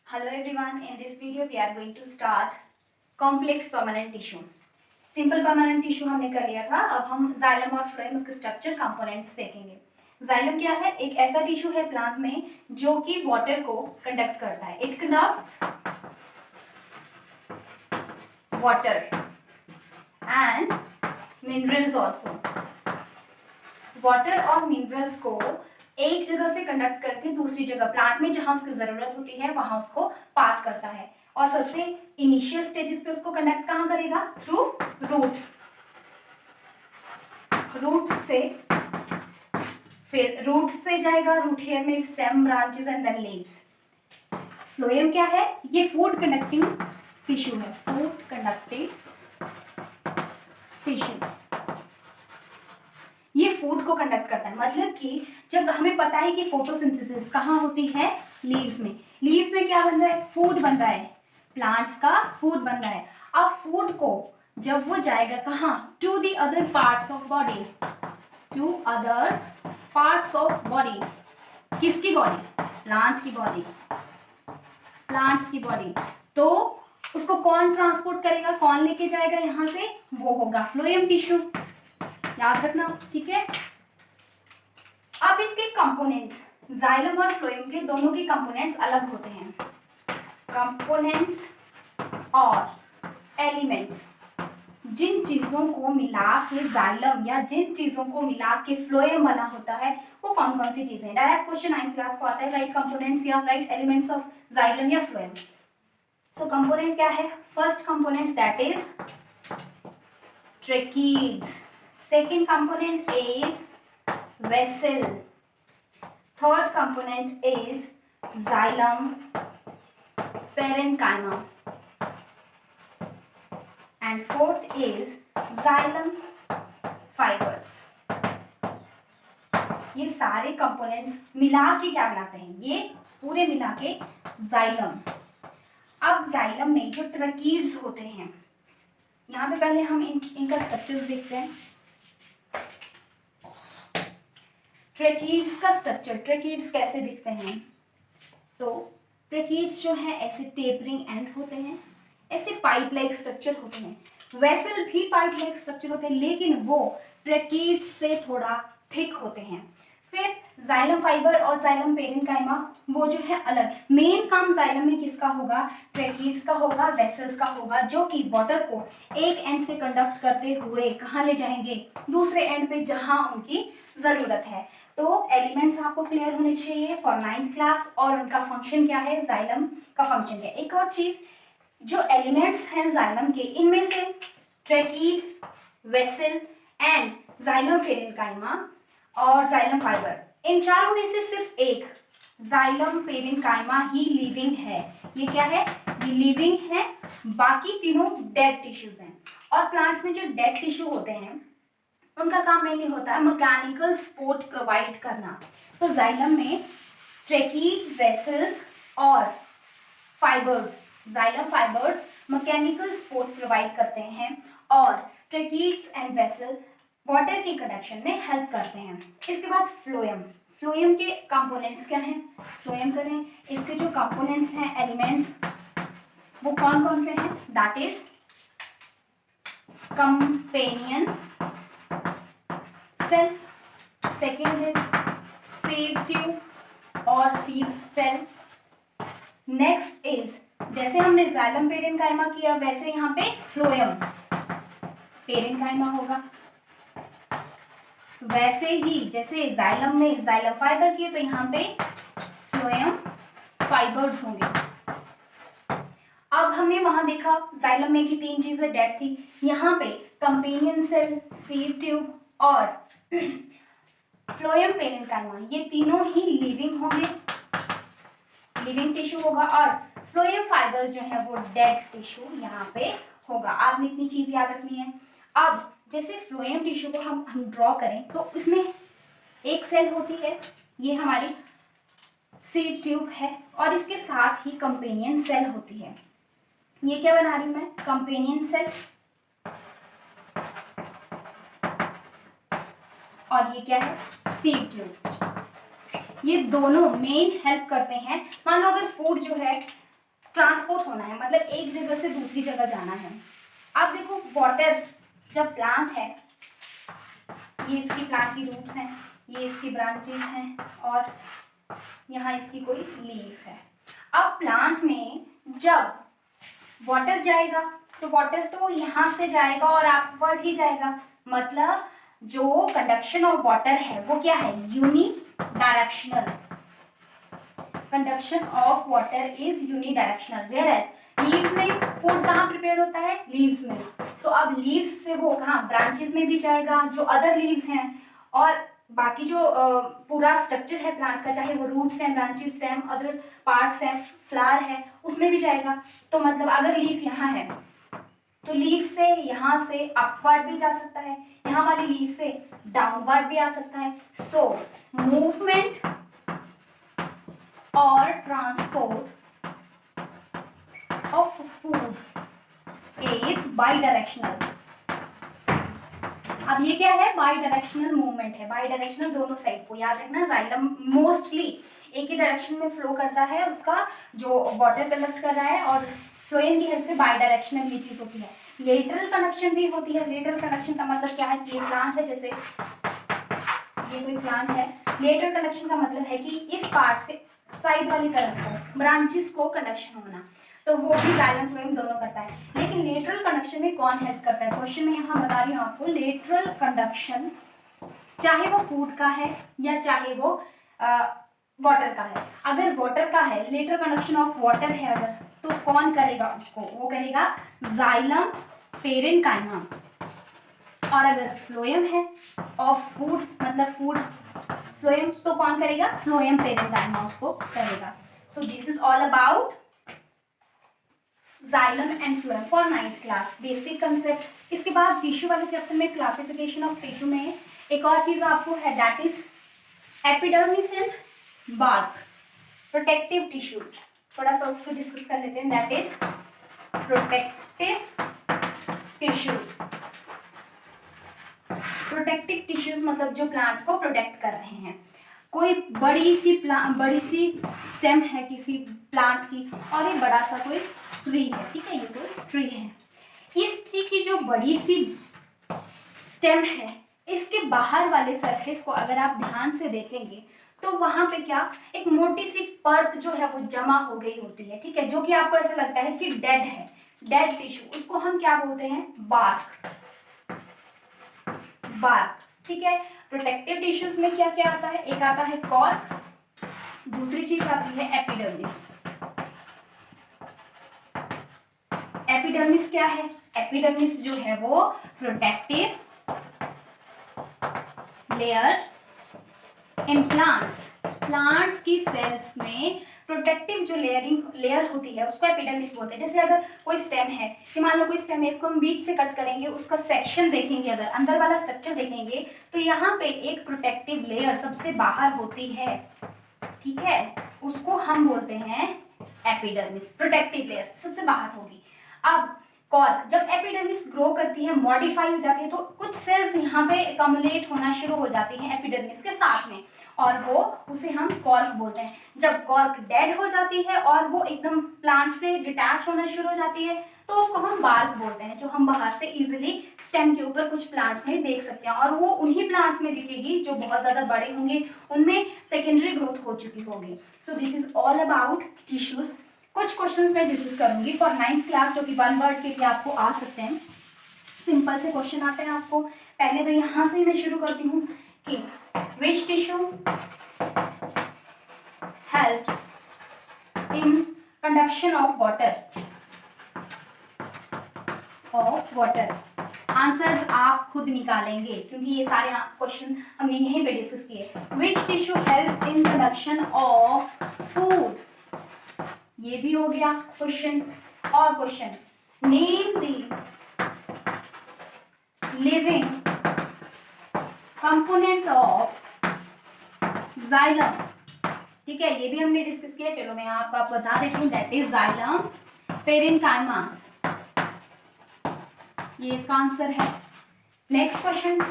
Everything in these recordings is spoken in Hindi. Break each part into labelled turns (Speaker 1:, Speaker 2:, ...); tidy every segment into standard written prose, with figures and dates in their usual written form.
Speaker 1: Hello everyone, in this video we are going to start complex permanent tissue. Simple permanent tissue हमने कर लिया था, अब हम जाइलम और फ्लोएम उसके स्ट्रक्चर कंपोनेंट्स देखेंगे। जाइलम क्या है? एक ऐसा टिश्यू है प्लांट में जो कि वाटर को कंडक्ट करता है। It conducts water and minerals also. Water और मिनरल्स को एक जगह से कंडक्ट करके दूसरी जगह प्लांट में जहां उसकी जरूरत होती है वहां उसको पास करता है। और सबसे इनिशियल स्टेजेस पे उसको कंडक्ट कहां करेगा? Through roots. रूट्स से फिर रूट्स से जाएगा, रूट हेयर में stem, branches and then leaves. Phloem क्या है? ये फूड कंडक्टिंग टिश्यू है। फूड कंडक्टिंग टिश्यू ये फूड को कंडक्ट करता है। मतलब कि जब हमें पता है कि फोटोसिंथेसिस कहाँ होती है? लीव्स में। लीव्स में क्या बन रहा है? फूड बन रहा है, प्लांट्स का फूड बन रहा है। अब फूड को जब वो जाएगा कहाँ? To the other parts of body, to other parts of body. किसकी बॉडी? प्लांट की बॉडी, प्लांट्स की बॉडी। तो उसको कौन ट्रांसपोर्ट करेगा, कौन लेके जाएगा यहाँ से? वो होगा फ्लोएम टिश्यू, याद रखना, ठीक है। अब इसके कंपोनेंट्स, जाइलम और फ्लोएम के दोनों के कंपोनेंट्स अलग होते हैं। कंपोनेंट्स और एलिमेंट्स, जिन चीजों को मिला के जाइलम या जिन चीजों को मिला के फ्लोएम बना होता है वो कौन कौन सी चीजें? डायरेक्ट क्वेश्चन 9th क्लास को आता है, राइट कंपोनेंट्स या राइट एलिमेंट्स ऑफ जाइलम या फ्लोएम। सो कंपोनेंट क्या है? First component that is tracheids, second component is vessel, third component is xylem parenchyma and fourth is xylem fibers। ये सारे कंपोनेंट्स मिला के क्या बनाते हैं? ये पूरे मिला के जाइलम। अब जाइलम में जो ट्रेकीड्स होते हैं, यहाँ पे पहले हम इनका स्ट्रक्चर्स देखते हैं। ट्रेकीड्स का स्ट्रक्चर, ट्रेकीड्स कैसे दिखते हैं? तो ट्रेकीड्स जो है ऐसे टेपरिंग एंड होते हैं, ऐसे पाइप लाइक स्ट्रक्चर होते हैं। वेसल भी पाइप लाइक स्ट्रक्चर होते हैं, लेकिन वो ट्रेकीड्स से थोड़ा थिक होते हैं। फिर जाइलम फाइबर और जाइलम पेरेन्काइमा वो जो है अलग। मेन काम जाइलम में किसका होगा? ट्रेकीड्स का होगा, वेसल्स का होगा, जो कि वाटर को एक एंड से कंडक्ट करते हुए कहाँ ले जाएंगे? दूसरे एंड पे जहां उनकी जरूरत है। तो एलिमेंट्स आपको क्लियर होने चाहिए फॉर 9th क्लास, और उनका फंक्शन क्या है? जाइलम का फंक्शन क्या है? एक और चीज, जो एलिमेंट्स हैं जाइलम के, इनमें से ट्रेकीड, वेसल एंड जाइलम पेरेन्काइमा और जाइलम फाइबर, इन चारों में से सिर्फ एक जाइलम पेरेन्काइमा ही लिविंग है। ये क्या है? ये लिविंग है, बाकी तीनों डेड टिश्यूज हैं। और प्लांट्स में जो डेड टिश्यू होते हैं उनका काम मेनली होता है मैकेनिकल सपोर्ट प्रोवाइड करना। तो जाइलम में ट्रेकीड, वेसल्स और fibres, xylem fibres mechanical support provide करते हैं और ट्रेकीड्स एंड वेसल वाटर के कंडक्शन में हेल्प करते हैं। इसके बाद फ्लोएम, फ्लोएम के कंपोनेंट्स क्या हैं? फ्लोएम करें, इसके जो कंपोनेंट्स हैं, एलिमेंट्स, वो कौन कौन से हैं? That is companion cell, second is sieve tube और सीव सेल। नेक्स्ट इज, जैसे हमने जाइलम पेरेन्काइमा किया वैसे यहाँ पे फ्लोएम पेरेन्काइमा होगा। वैसे ही जैसे जाइलम में जाइलम फाइबर किए तो यहाँ पे फ्लोएम फाइबर्स होंगे। अब हमने वहां देखा जाइलम में कि तीन चीजें डेड थी, यहाँ पे कंपेनियन सेल, सीव ट्यूब और फ्लोएम पेरेन्काइमा, ये तीनों ही लिविंग होंगे, लिविंग टिश्यू होगा। और फ्लोएम फाइबर्स जो है वो डेड टिश्यू यहाँ पे होगा। आपने इतनी चीज याद रखनी है। अब जैसे फ्लोएम टिश्यू को हम ड्रॉ करें तो इसमें एक सेल होती है, ये हमारी सीव ट्यूब है, और इसके साथ ही कंपेनियन सेल होती है। ये क्या बना रही हूं मैं? Companion cell. और ये क्या है? Sieve tube. ये दोनों मेन हेल्प करते हैं। मान लो अगर फूड जो है ट्रांसपोर्ट होना है, मतलब एक जगह से दूसरी जगह जाना है। अब देखो वाटर जब प्लांट है, ये इसकी प्लांट की रूट्स हैं, ये इसकी ब्रांचेस हैं और यहाँ इसकी कोई लीफ है। अब प्लांट में जब वाटर जाएगा तो वाटर तो यहाँ से जाएगा और अपवर्ड ही जाएगा, मतलब जो कंडक्शन ऑफ वाटर है वो क्या है, unidirectional. Conduction of water is unidirectional. Whereas leaves में फूड कहाँ प्रिपेयर होता है, लीव्स में। तो अब लीव्स से वो कहाँ, ब्रांचेस में भी जाएगा, जो अदर लीव्स हैं और बाकी जो पूरा स्ट्रक्चर है प्लांट का, चाहे वो रूट्स हैं, ब्रांचेस, स्टेम, अदर पार्ट्स हैं, फ्लावर है, उसमें भी जाएगा। तो मतलब अगर लीफ यहाँ है तो लीफ से यहाँ से अपवर्ड भी जा सकता है, यहाँ वाली लीफ से डाउनवर्ड भी आ सकता है। सो मूवमेंट और transport of food is by directional. अब ये क्या है, बाई डायरेक्शनल मूवमेंट है, बाई डायरेक्शनल दोनों साइड को याद रखना। जाइलम मोस्टली एक ही डायरेक्शन में फ्लो करता है, उसका जो वाटर कलेक्ट कर रहा है, और फ्लोएम की हेल्प से बाई डायरेक्शनल ये चीज होती है। लेटरल कनेक्शन भी होती है। लेटरल कनेक्शन का मतलब क्या है कि ये प्लांट है, जैसे ये कोई प्लांट है, लेटरल कनेक्शन का मतलब है कि इस पार्ट से साइड वाली तरफ को, ब्रांचेस को कनेक्शन होना, तो वो भी जाइलम फ्लोएम दोनों करता है। लेकिन लेटरल कनेक्शन में कौन हेल्प करता है, क्वेश्चन में यहाँ बता रही हूँ आपको। लेटरल कंडक्शन चाहे वो फूड का है या चाहे वो वाटर का है। अगर वाटर का है, लेटरल कंडक्शन ऑफ वाटर है अगर, तो कौन करेगा उसको, वो करेगा जाइलम पेरेन्काइमा। और अगर फ्लोएम है ऑफ फूड, मतलब फूड फ्लोएम, तो कौन करेगा, फ्लोएम पेरेन्काइमा उसको करेगा। So this is all about xylem and phloem for 9th class, basic concept. इसके बाद टिश्यू वाले चैप्टर में क्लासिफिकेशन ऑफ टिश्यू में एक और चीज आपको है, that is epidermis and bark, protective tissue. थोड़ा सा उसको डिस्कस कर लेते हैं, that is protective tissues. Protective tissues मतलब जो प्लांट को प्रोटेक्ट कर रहे हैं। कोई बड़ी सी स्टेम है किसी प्लांट की, और ये बड़ा सा कोई ट्री है, ठीक है, ये कोई ट्री है। इस ट्री की जो बड़ी सी स्टेम है, इसके बाहर वाले सरफेस को अगर आप ध्यान से देखेंगे तो वहां पे क्या, एक मोटी सी परत जो है वो जमा हो गई होती है, ठीक है, जो कि आपको ऐसा लगता है कि डेड है, डेड टिश्यू, उसको हम क्या बोलते हैं, बार्क, बार्क, ठीक है। प्रोटेक्टिव टिश्यूज में क्या क्या आता है, एक आता है कॉर्क, दूसरी चीज आती है एपिडर्मिस। एपिडर्मिस क्या है, एपिडर्मिस जो है वो protective layer in plants, plants की सेल्स में प्रोटेक्टिव जो लेयर होती है उसको एपिडर्मिस बोलते हैं। जैसे अगर कोई स्टेम है, कि मान लो कोई स्टेम है, इसको हम बीच से कट करेंगे, उसका सेक्शन देखेंगे, अगर अंदर वाला स्ट्रक्चर देखेंगे तो यहाँ पे एक प्रोटेक्टिव लेयर सबसे बाहर होती है, ठीक है, उसको हम बोलते हैं एपिडर्मिस। प्रोटेक्टिव लेयर सबसे बाहर होगी। अब कॉर्क, जब एपिडर्मिस ग्रो करती है, मॉडिफाई हो जाती है, तो कुछ सेल्स यहाँ पे एकम्युलेट होना शुरू हो जाती हैं एपिडर्मिस के साथ में, और वो उसे हम कॉर्क बोलते हैं। जब कॉर्क डेड हो जाती है और वो एकदम प्लांट से डिटैच होना शुरू हो जाती है, तो उसको हम बार्क बोलते हैं, जो हम बाहर से इजीली स्टेम के ऊपर कुछ प्लांट्स में देख सकते हैं, और वो उन्हीं प्लांट्स में दिखेगी जो बहुत ज़्यादा बड़े होंगे, उनमें सेकेंडरी ग्रोथ हो चुकी होगी। So this is all about tissues. कुछ क्वेश्चंस मैं डिस्कस करूंगी फॉर 9th क्लास, जो कि 1 वर्ड के लिए आपको आ सकते हैं। सिंपल से क्वेश्चन आते हैं आपको। पहले तो यहाँ से मैं शुरू करती हूँ कि which tissue helps in conduction of water, answers आप खुद निकालेंगे क्योंकि ये सारे क्वेश्चन हमने यहीं पे डिस्कस किए। Which tissue helps in conduction of food, ये भी हो गया क्वेश्चन। और question, name the living component of xylem, ठीक है, ये भी हमने डिस्कस किया। चलो मैं आपको बता देती हूँ, दैट इज जाइलम पेरेन्काइमा, ये इसका आंसर है। Next question,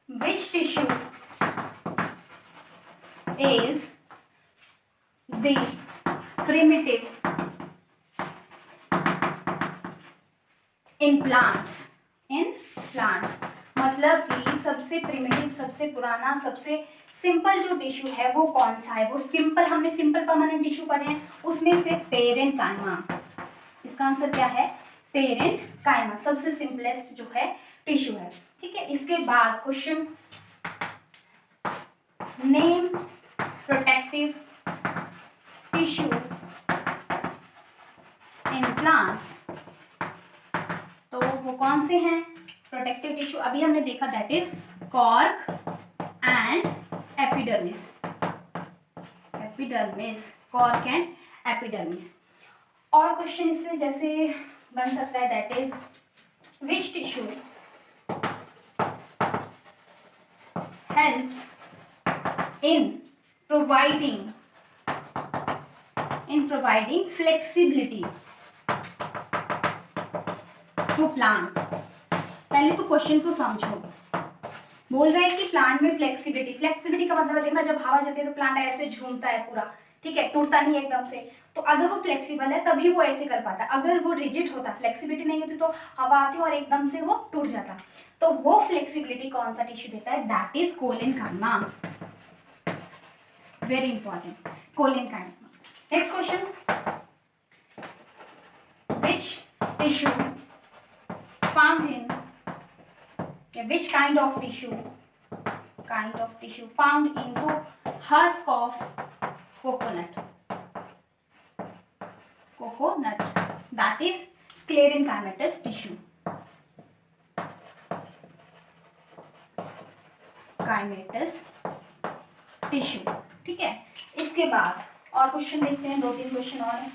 Speaker 1: which tissue is the primitive in plants, मतलब कि सबसे प्रिमिटिव, सबसे पुराना, सबसे सिंपल जो टिश्यू है वो कौन सा है? वो सिंपल, हमने सिंपल परमानेंट टिश्यू पढ़े हैं, उसमें से पेरेन्काइमा। इसका आंसर क्या है? पेरेन्काइमा सबसे सिंपलेस्ट जो है टिश्यू है। ठीक है, इसके बाद question, name protective tissues in plants. तो वो कौन से हैं प्रोटेक्टिव टिश्यू? अभी हमने देखा, that is cork and epidermis. Cork and epidermis. और क्वेश्चन इससे जैसे बन सकता है, that is which tissue helps in providing flexibility to plant. पहले तो क्वेश्चन को समझो। बोल रहा है कि प्लांट में फ्लेक्सिबिलिटी का मतलब है, देखना जब हवा चलती है तो प्लांट ऐसे झूमता है पूरा, ठीक है, टूटता नहीं एकदम से। तो अगर वो फ्लेक्सिबल है तभी वो ऐसे कर पाता है, अगर वो रिजिड होता, फ्लेक्सिबिलिटी नहीं होती तो हवा आती और एकदम से वो टूट जाता। तो वो फ्लेक्सिबिलिटी कौन सा टिश्यू देता है? That is collenchyma. Very important, collenchyma. Next question, which tissue found in which kind of tissue found in the husk of coconut, that is sclerenchymatous tissue, ठीक है। इसके बाद और क्वेश्चन देखते हैं, 2-3 क्वेश्चन और हैं।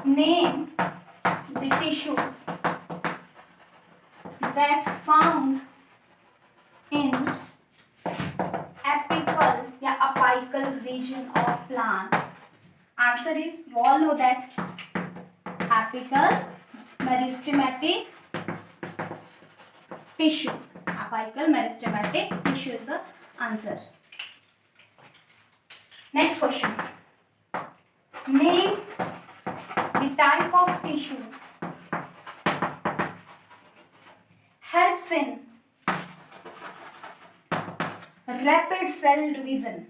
Speaker 1: Name the tissue that found in apical या apical region of plant. Answer is, you all know that apical meristematic tissue. Apical meristematic tissue is the answer. Next question. Name the type of tissue helps in rapid cell division.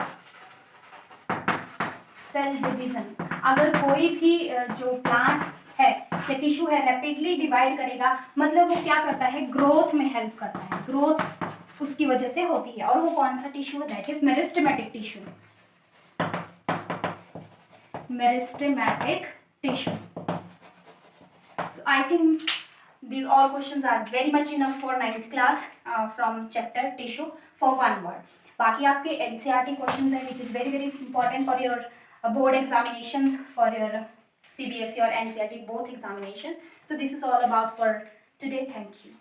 Speaker 1: अगर कोई भी जो प्लांट है या टिश्यू है रैपिडली डिवाइड करेगा, मतलब वो क्या करता है? ग्रोथ में हेल्प करता है, ग्रोथ उसकी वजह से होती है। और वो कौन सा टिश्यू है? That is meristematic tissue. So I think these all questions are very much enough for 9th class from chapter tissue for one word. बाकी आपके NCERT questions हैं, which is very very important for your board examinations, for your CBSE or NCERT both examination. So this is all about for today. Thank you.